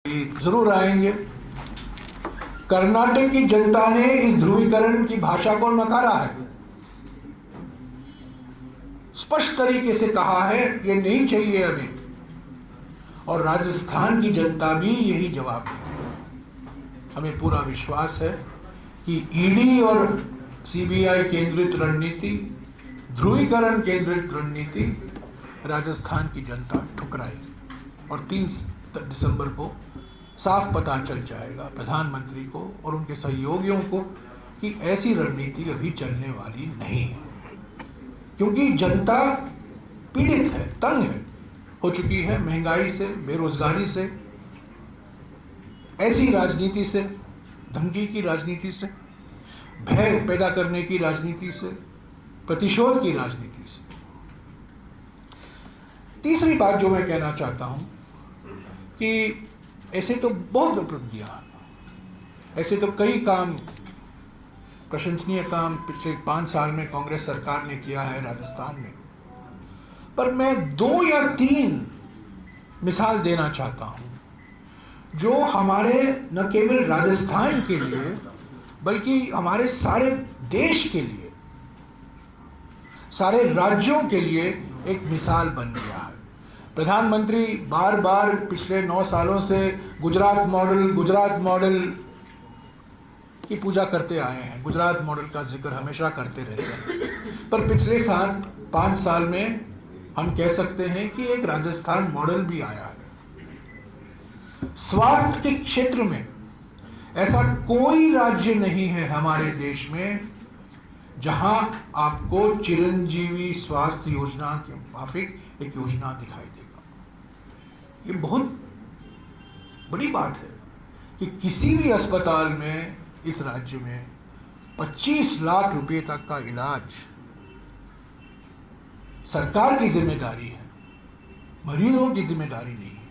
जरूर आएंगे। कर्नाटक की जनता ने इस ध्रुवीकरण की भाषा को नकारा है, स्पष्ट तरीके से कहा है ये नहीं चाहिए हमें, और राजस्थान की जनता भी यही जवाब देगी। हमें पूरा विश्वास है कि ईडी और सीबीआई केंद्रित रणनीति, ध्रुवीकरण केंद्रित रणनीति राजस्थान की जनता ठुकराएगी और 3 दिसंबर को साफ पता चल जाएगा प्रधानमंत्री को और उनके सहयोगियों को कि ऐसी रणनीति अभी चलने वाली नहीं है, क्योंकि जनता पीड़ित है, तंग है, हो चुकी है महंगाई से, बेरोजगारी से, ऐसी राजनीति से, धमकी की राजनीति से, भय पैदा करने की राजनीति से, प्रतिशोध की राजनीति से। तीसरी बात जो मैं कहना चाहता हूं कि ऐसे तो बहुत उपलब्धियां, ऐसे तो कई काम, प्रशंसनीय काम पिछले 5 साल में कांग्रेस सरकार ने किया है राजस्थान में, पर मैं 2 या 3 मिसाल देना चाहता हूं जो हमारे न केवल राजस्थान के लिए बल्कि हमारे सारे देश के लिए, सारे राज्यों के लिए एक मिसाल बन गया है। प्रधानमंत्री बार बार पिछले 9 सालों से गुजरात मॉडल की पूजा करते आए हैं, गुजरात मॉडल का जिक्र हमेशा करते रहते हैं, पर पिछले 5 साल में हम कह सकते हैं कि एक राजस्थान मॉडल भी आया है। स्वास्थ्य के क्षेत्र में ऐसा कोई राज्य नहीं है हमारे देश में जहां आपको चिरंजीवी स्वास्थ्य योजना के माफिक एक योजना दिखाई देगा। ये बहुत बड़ी बात है कि किसी भी अस्पताल में इस राज्य में 25 लाख रुपए तक का इलाज सरकार की जिम्मेदारी है, मरीजों की जिम्मेदारी नहीं है।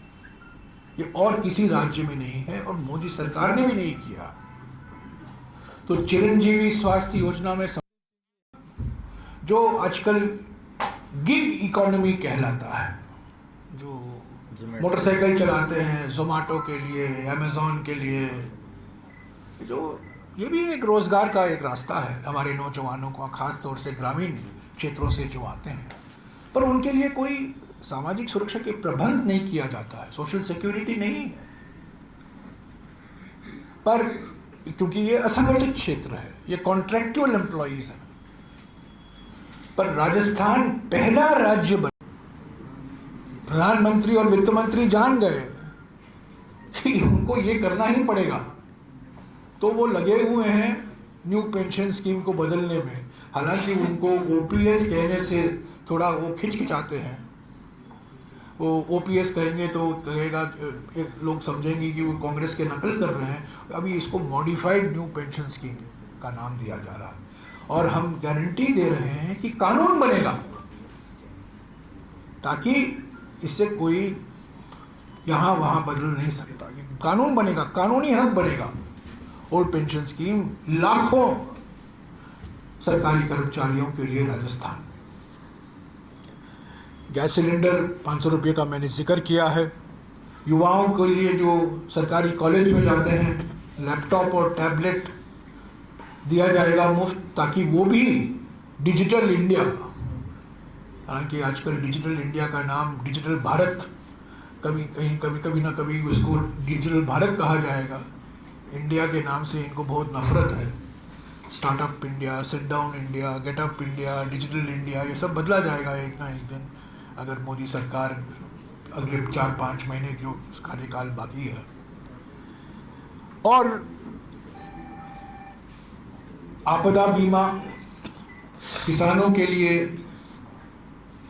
ये और किसी राज्य में नहीं है और मोदी सरकार ने भी नहीं किया। तो चिरंजीवी स्वास्थ्य योजना में जो आजकल गिग इकोनॉमी कहलाता है, जो मोटरसाइकिल चलाते हैं जोमेटो के लिए, अमेजोन के लिए, जो ये भी एक रोजगार का एक रास्ता है हमारे नौजवानों को, खास तौर से ग्रामीण क्षेत्रों से जो आते हैं, पर उनके लिए कोई सामाजिक सुरक्षा के प्रबंध नहीं किया जाता है, सोशल सिक्योरिटी नहीं है। पर क्योंकि ये असंगठित क्षेत्र है, ये कॉन्ट्रैक्चुअल एम्प्लॉइज है, पर राजस्थान पहला राज्य बना, प्रधानमंत्री और वित्त मंत्री जान गए कि उनको ये करना ही पड़ेगा, तो वो लगे हुए हैं न्यू पेंशन स्कीम को बदलने में। हालांकि उनको ओपीएस कहने से थोड़ा वो खिचखिचाते हैं, वो ओपीएस कहेंगे तो कहेगा, लोग समझेंगे कि वो कांग्रेस के नकल कर रहे हैं। अभी इसको मॉडिफाइड न्यू पेंशन स्कीम का नाम दिया जा रहा है और हम गारंटी दे रहे हैं कि कानून बनेगा ताकि इससे कोई यहाँ वहाँ बदल नहीं सकता। कानून बनेगा, कानूनी हक बनेगा। ओल्ड पेंशन स्कीम लाखों सरकारी कर्मचारियों के लिए राजस्थान। गैस सिलेंडर 500 रुपये का मैंने जिक्र किया है। युवाओं के लिए जो सरकारी कॉलेज में जाते हैं लैपटॉप और टैबलेट दिया जाएगा मुफ्त, ताकि वो भी डिजिटल इंडिया, हालांकि आजकल डिजिटल इंडिया का नाम डिजिटल भारत, कभी ना कभी उसको डिजिटल भारत कहा जाएगा। इंडिया के नाम से इनको बहुत नफरत है। Startup India, sit down India, getup India, digital India, ये सब बदला जाएगा एक ना एक दिन, अगर मोदी सरकार अगले 4-5 महीने जो कार्यकाल बाकी है। और आपदा बीमा, किसानों के लिए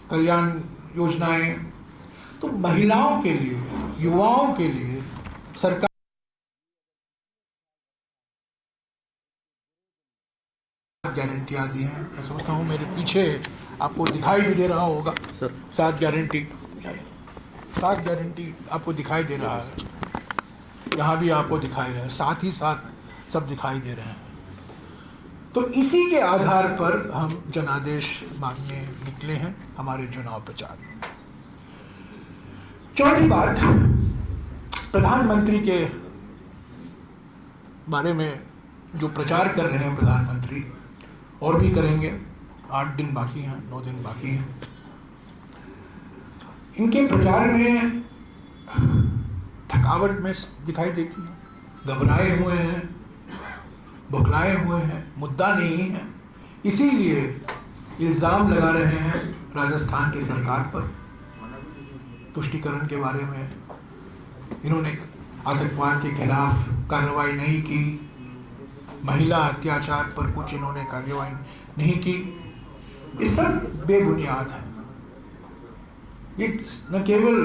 कल्याण योजनाएं, तो महिलाओं के लिए, युवाओं के लिए सरकार गारंटियां दी हैं। मैं समझता हूँ मेरे पीछे आपको दिखाई भी दे रहा होगा सर, 7 गारंटी आपको दिखाई दे रहा है, यहाँ भी आपको दिखाई दे रहा है, साथ ही साथ सब दिखाई दे रहे हैं। तो इसी के आधार पर हम जनादेश मांगने निकले हैं हमारे चुनाव प्रचार में। चौथी बात, प्रधानमंत्री के बारे में जो प्रचार कर रहे हैं प्रधानमंत्री, और भी करेंगे, 8 दिन बाकी हैं, 9 दिन बाकी हैं, इनके प्रचार में थकावट में दिखाई देती है, घबराए हुए हैं, बौखलाए हुए हैं, मुद्दा नहीं है। इसीलिए इल्ज़ाम लगा रहे हैं राजस्थान की सरकार पर। तुष्टीकरण के बारे में इन्होंने आतंकवाद के खिलाफ कार्रवाई नहीं की, महिला अत्याचार पर कुछ इन्होंने कार्रवाई नहीं की। ये सब बेबुनियाद है। ये न केवल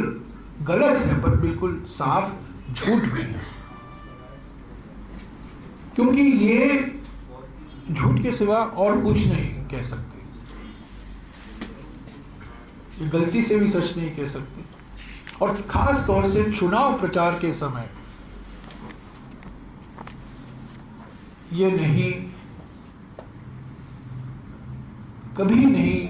गलत है पर बिल्कुल साफ झूठ भी है, क्योंकि ये झूठ के सिवा और कुछ नहीं कह सकते, ये गलती से भी सच नहीं कह सकते। और खास तौर से चुनाव प्रचार के समय ये नहीं, कभी नहीं